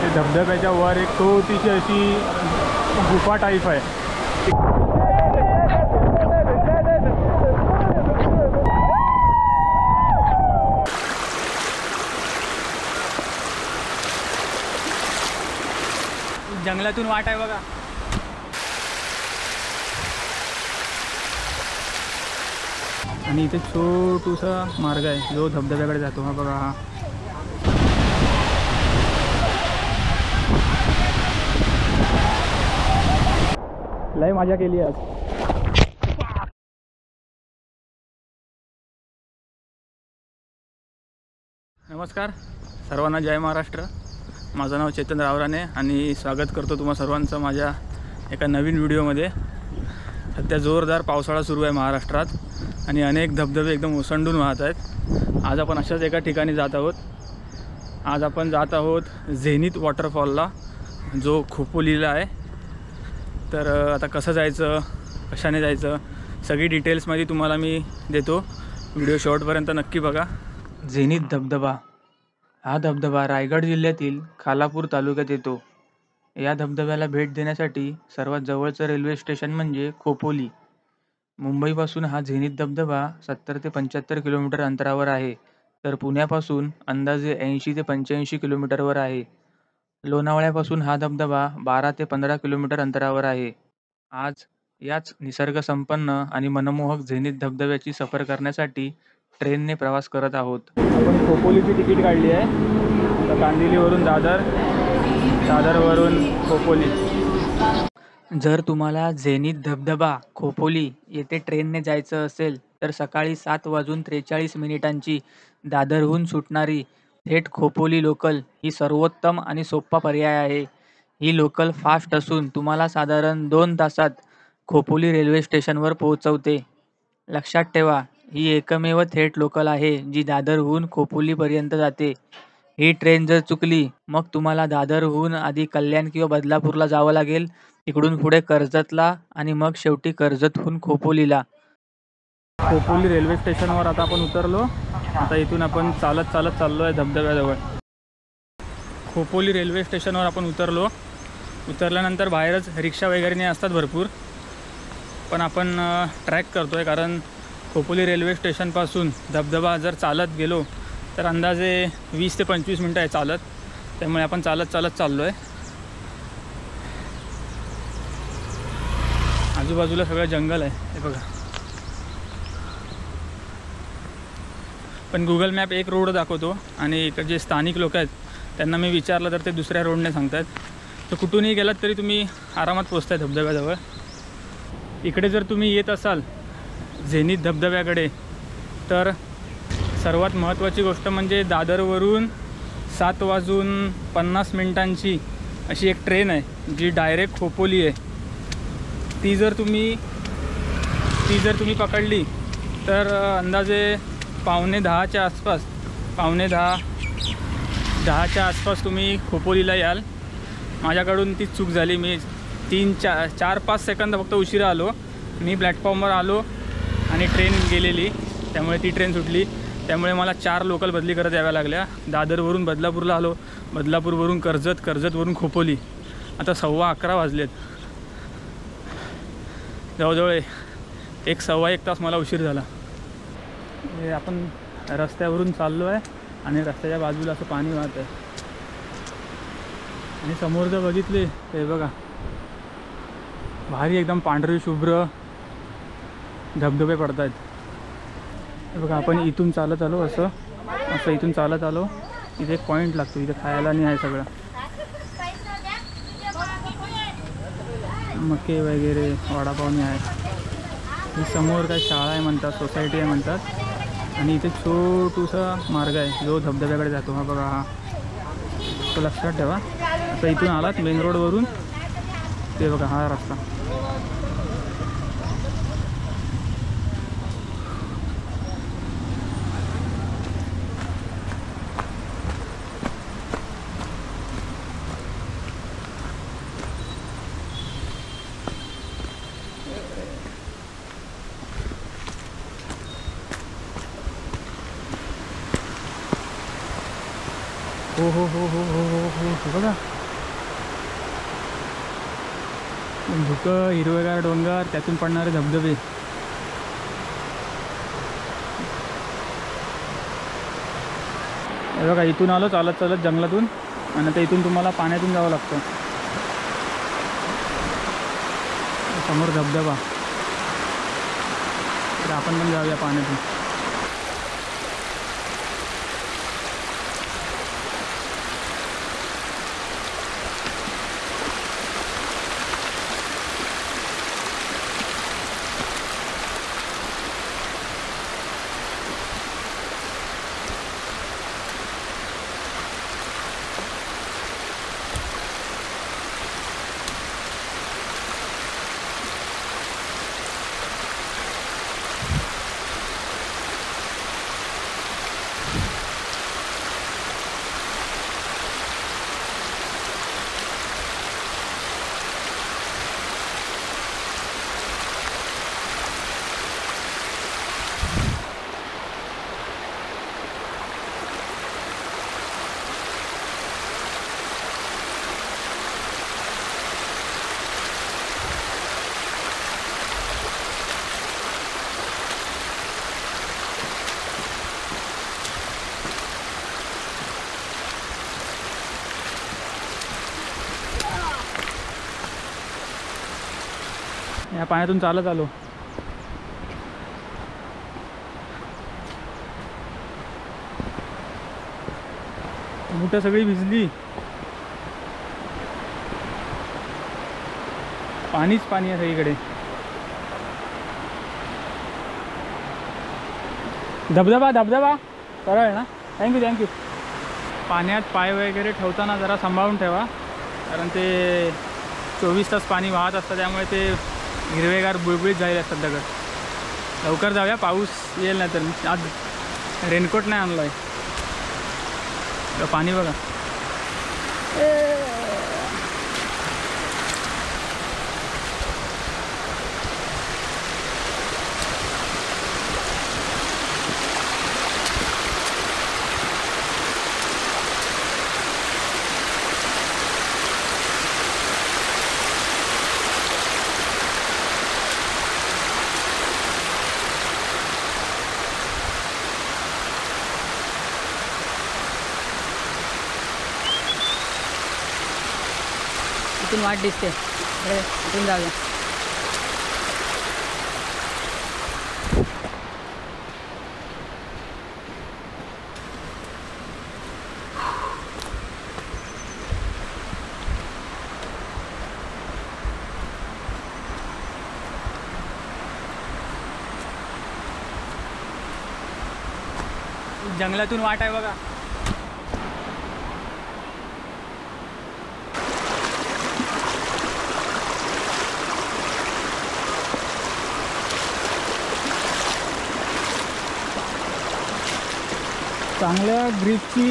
ते धबधब्याच्या वर एक छोटीशी अशी गुफा टाईप आहे. जंगलातून वाट आहे बघा. आणि इथे छोटूसा मार्ग आहे जो धबधब्याकडे जातो. हा बघा, हा लय मजा केली आज. नमस्कार सर्वांना, जय महाराष्ट्र. माझं नाव चेतन रावराणे आणि स्वागत करतो तुम्हा सर्वांचं माझ्या एका नवीन व्हिडिओमध्ये. सध्या जोरदार पावसाळा सुरू आहे महाराष्ट्रात आणि अनेक धबधबे एकदम ओसंडून वाहत आहेत. आज आपण अशाच एका ठिकाणी जात आहोत. आज आपण जात आहोत झेनिथ वॉटरफॉलला, जो खोपोलीला आहे. तर आता कसं जायचं, कशाने जायचं, सगळी डिटेल्समध्ये तुम्हाला मी देतो. व्हिडिओ शेवटपर्यंत नक्की बघा. झेनिथ धबधबा हा धबधबा रायगड जिल्ह्यातील खालापूर तालुक्यात येतो. या धबधब्याला भेट देण्यासाठी सर्वात जवळचं रेल्वे स्टेशन म्हणजे खोपोली. मुंबईपासून हा झेनिथ धबधबा 70 ते 75 किलोमीटर अंतरावर आहे, तर पुण्यापासून अंदाजे 80 ते 85 किलोमीटरवर आहे. लोणावळ्यापासून हा धबधबा 12 ते 15 किलोमीटर अंतरावर आहे. आज याच निसर्गसंपन्न आणि मनमोहक झेनिथ धबधब्याची सफर करण्यासाठी ट्रेनने प्रवास करत आहोत. आपण खोपोलीची तिकीट काढली आहे. आता कांदिवलीवरून दादर, दादरवरून खोपोली. जर तुम्हाला झेनिथ धबधबा खोपोली येथे ट्रेनने जायचं असेल तर सकाळी 7:43 दादरहून सुटणारी थेट खोपोली लोकल ही सर्वोत्तम आणि सोपा पर्याय आहे. ही लोकल फास्ट असून तुम्हाला साधारण 2 तासात खोपोली रेल्वे स्टेशनवर पोहोचवते. लक्षात ठेवा, ही एकमेव थेट लोकल आहे जी दादरहून खोपोलीपर्यंत जाते. ही ट्रेन जर चुकली मग तुम्हाला दादरहून आधी कल्याण किंवा बदलापूरला जावं लागेल, तिकडून पुढे कर्जतला आणि मग शेवटी कर्जतहून खोपोलीला. खोपोली रेल्वे स्टेशनवर आता आपण उतरलो. आता इथून आपण चालत चाललो आहे धबधब्याजवळ. खोपोली रेल्वे स्टेशनवर आपण उतरल्यानंतर बाहेरच रिक्षा वगैरे नाही असतात भरपूर, पण आपण ट्रॅक करतो आहे कारण खोपोली रेल्वे स्टेशनपासून धबधबा जर चालत गेलो तर अंदाजे 20 ते 25 मिनटं आहे चालत. त्यामुळे आपण चालत चाललो आहे. आजूबाजूला सगळं जंगल आहे, हे बघा. पण गुगल मॅप एक रोड दाखवतो आणि इकडे जे स्थानिक लोक आहेत त्यांना मी विचारलं तर ते दुसऱ्या रोडने सांगतात. तर कुठूनही गेलात तरी तुम्ही आरामात पोचताय धबधब्याजवळ. इकडे जर तुम्ही येत असाल झेनिथ धबधब्याकडे तर सर्वात महत्त्वाची गोष्ट म्हणजे दादरवरून 7:50 अशी एक ट्रेन आहे जी डायरेक्ट खोपोली आहे. ती जर तुम्ही पकडली तर अंदाजे 9:45च्या आसपास तुम्ही खोपोलीला याल. माझ्याकडून ती चूक झाली. मी 4-5 सेकंद फक्त उशिरा आलो. मी प्लॅटफॉर्मवर आलो आणि ट्रेन गेलेली, त्यामुळे ती ट्रेन सुटली. त्यामुळे मला 4 लोकल बदली करत याव्या लागल्या. दादरवरून बदलापूरला आलो, बदलापूरवरून कर्जतवरून खोपोली. आता 11:15 वाजलेत. जवळजवळ 1-1.25 तास मला उशीर झाला. हे आपण रस्त्यावरून चाललो आहे आणि रस्त्याच्या बाजूला असं पाणी वाहत आहे. आणि समोर जर बघितले ते बघा, भारी एकदम पांढरी शुभ्र धबधबे पडत आहेत. हे बघा, आपण इथून चालत आलो, असं इथून चालत आलो. इथे एक पॉईंट लागतो, इथे खायला नाही आहे सगळं, मके वगैरे वडापावणी आहे. ही समोर काय शाळा आहे म्हणतात, सोसायटी आहे म्हणतात. आणि इथे छोटूसा मार्ग आहे जो धबधब्याकडे जातो. हा बघा, हा तो लक्षात ठेवा. आता इथून आलात मेन रोडवरून, ते बघा हा रस्ता. हो हो हो हो हो हो हो हो बघा धुकं, हिरवेगार डोंगर, त्यातून पडणारे धबधबे. हे बघा इथून आलो चालत चालत जंगलातून आणि आता इथून तुम्हाला पाण्यातून जावं लागतं. समोर धबधबा, तर आपण पण जाऊया पाण्यातून. या पाण्यातून चालत आलो. मुठं सगळी भिजली, पाणीच पाणी आहे सगळीकडे. धबधबा धबधबा सरळ ना. Thank you thank you. पाण्यात पाय वगैरे ठेवताना जरा सांभाळून ठेवा, कारण ते 24 तास पाणी वाहत असतं, त्यामुळे ते हिरवेगार बुळबुळीत झालेले असतात दगड. लवकर जाऊया, पाऊस येईल नाही तर. आज रेनकोट नाही आणला आहे. तर पाणी बघा. इथून वाट दिसते, इथून जाऊया. जंगलातून वाट आहे बघा. चांगल्या ग्रीपची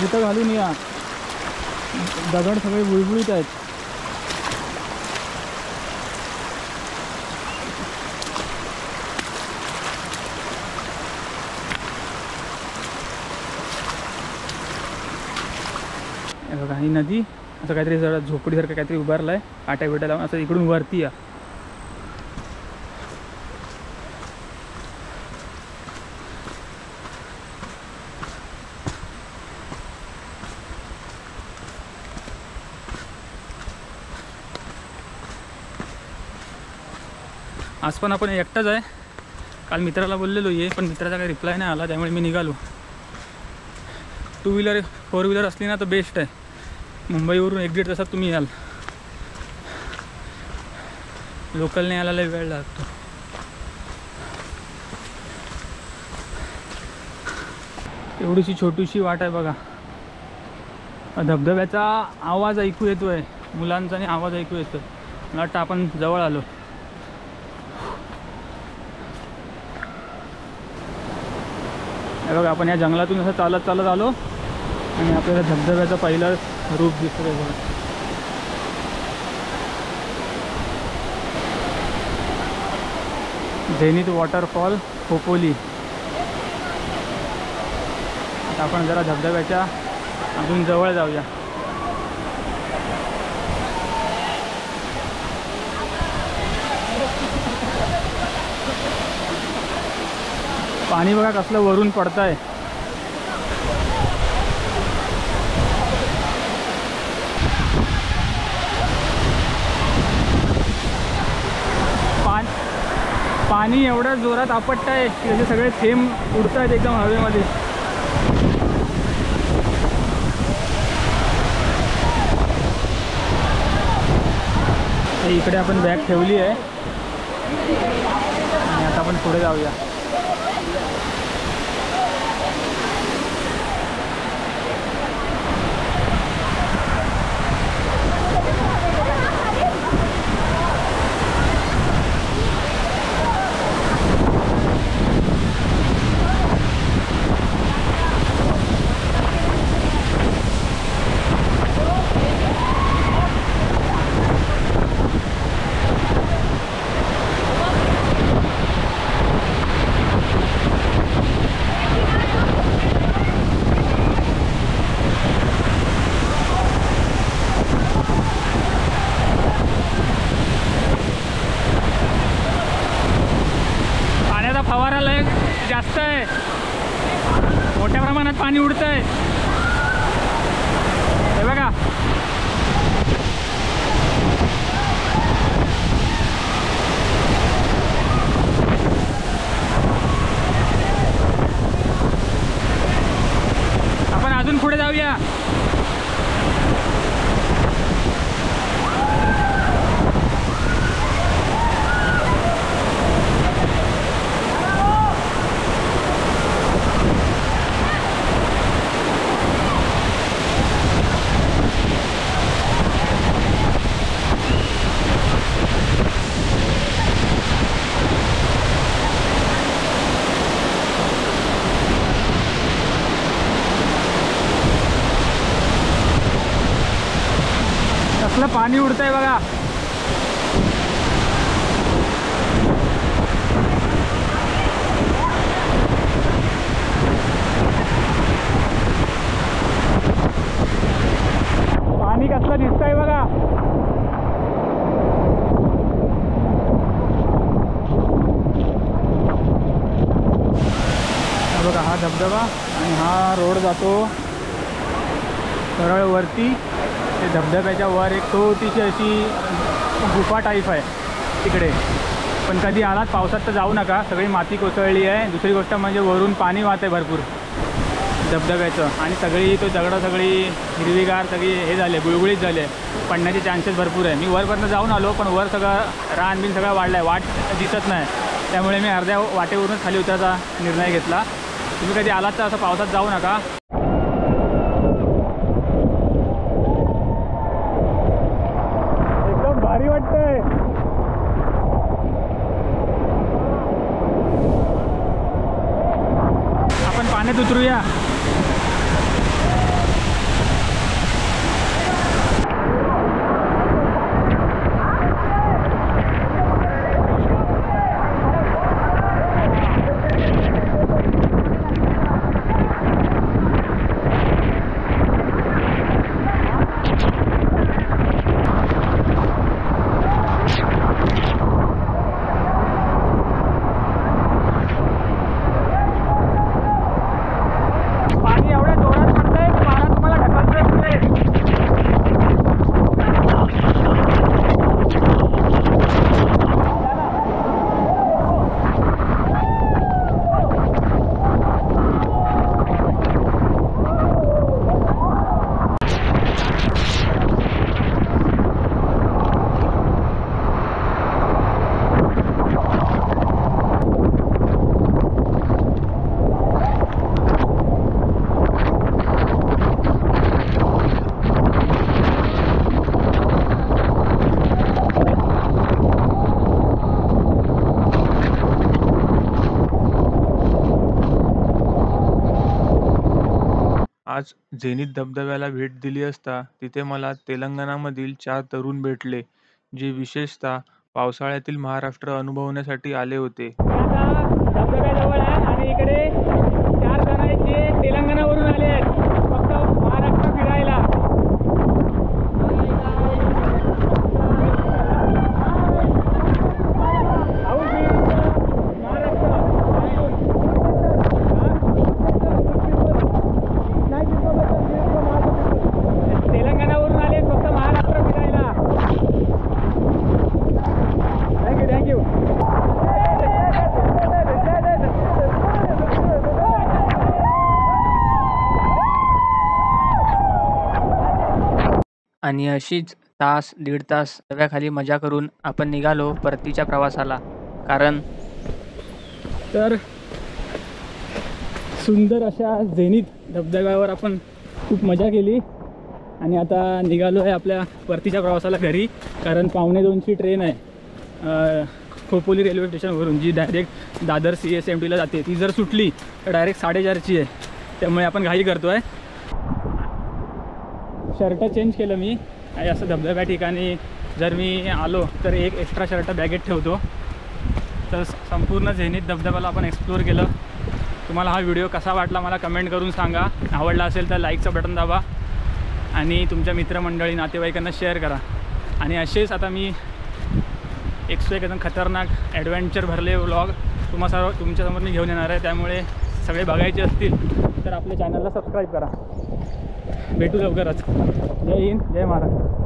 बुटं घालून या, दगड सगळे बुळबुळीत आहेत. हे बघा ही नदी असं काहीतरी जरा झोपडीसारखं काहीतरी उभारलं आहे, काट्या बिट्या लावून असं इकडून वरती या. आज पण आपण एकटाच आहे. काल मित्राला बोललेलो ये, पण मित्राचा काही रिप्लाय नाही आला, त्यामुळे मी निघालो. 2 व्हीलर 4 व्हीलर असली ना तर बेस्ट आहे. मुंबईवरून 1-1.5 तासात तुम्ही याल. लोकलने यायला लय वेळ लागतो. एवढीशी छोटीशी वाट आहे बघा. धबधब्याचा आवाज ऐकू येतोय, मुलांचा आणि आवाज ऐकू येतोय. मला वाटतं आपण जवळ आलो. हे बघा आपण या जंगलातून असं चालत चालत आलो आणि आपल्याला धबधब्याचं पहिलं रूप दिसतंय बघा. Zenith waterfall Khopoli. आता आपण जरा धबधब्याच्या अजून जवळ जाऊया. पाणी बघा कसलं वरून पडतंय. पाणी एवढ्या जोरात आपटतंय की त्याचे सगळे थेंब उडत आहेत एकदम हवेमध्ये. इकडे आपण बॅग ठेवली आहे आणि आता आपण पुढे जाऊया. फवारा लय जास्त आहे, मोठ्या प्रमाणात पाणी उडतंय. हे बघा आपण अजून पुढे जाऊया. कसलं पाणी उडतंय बघा. पाणी कसलं दिसतंय बघा. बघा हा धबधबा आणि हा रोड जातो सरळ वरती. ते धबधब्याच्या वर एक छोटीशी अशी गुफा टाईप आहे तिकडे. पण कधी आलात पावसात तर जाऊ नका, सगळी माती कोसळली आहे. दुसरी गोष्ट म्हणजे वरून पाणी वाहत आहे भरपूर धबधब्याचं आणि सगळी तो दगडं सगळी हिरवीगार सगळी हे झाले, गुळगुळीत झाले, पडण्याचे चान्सेस भरपूर आहे. मी वरपर्यंत जाऊन आलो पण वर सगळं रानबीन सगळं वाढलं आहे, वाट दिसत नाही. त्यामुळे मी अर्ध्या वाटेवरूनच खाली उतरायचा निर्णय घेतला. तुम्ही कधी आलात तर असं पावसात जाऊ नका. एकदम भारी वाटतंय. आपण पाण्यात उतरूया. आज झेनिथ धबधब्याला भेट दिली असता तिथे मला तेलंगणामधील 4 तरुण भेटले, जे विशेषतः पावसाळ्यातील महाराष्ट्र अनुभवण्यासाठी आले होते. धबधब्याजवळ आहे आणि इकडे 4 जण आहेत जे तेलंगणावरून आले आहेत फक्त महाराष्ट्र फिरायला. आणि अशीच तास दीड तास दव्याखाली मजा करून आपण निघालो परतीच्या प्रवासाला. कारण तर सुंदर अशा झेनित धबधब्यावर आपण खूप मजा केली आणि आता निघालो आहे आपल्या परतीच्या प्रवासाला घरी. कारण 1:45ची ट्रेन आहे खोपोली रेल्वे स्टेशनवरून, जी डायरेक्ट दादर CSMTला जाते. ती जर सुटली तर डायरेक्ट 4:30ची आहे. त्यामुळे आपण घाई करतो आहे. शर्ट चेंज केलं मी आणि असं धबधब्या ठिकाणी जर मी आलो तर एक एक्स्ट्रा शर्ट बॅगेत ठेवतो. तर संपूर्ण झेनित धबधब्याला आपण एक्सप्लोअर केलं. तुम्हाला हा व्हिडिओ कसा वाटला मला कमेंट करून सांगा. आवडला असेल तर लाईकचं बटन दाबा आणि तुमच्या मित्रमंडळी नातेवाईकांना शेअर करा. आणि असेच आता मी एकदम खतरनाक ॲडव्हेंचर भरले व्लॉग तुमच्यासमोर मी घेऊन येणार आहे. त्यामुळे सगळे बघायचे असतील तर आपल्या चॅनलला सबस्क्राईब करा. भेटू लवकरच. जय हिंद, जय महाराष्ट्र.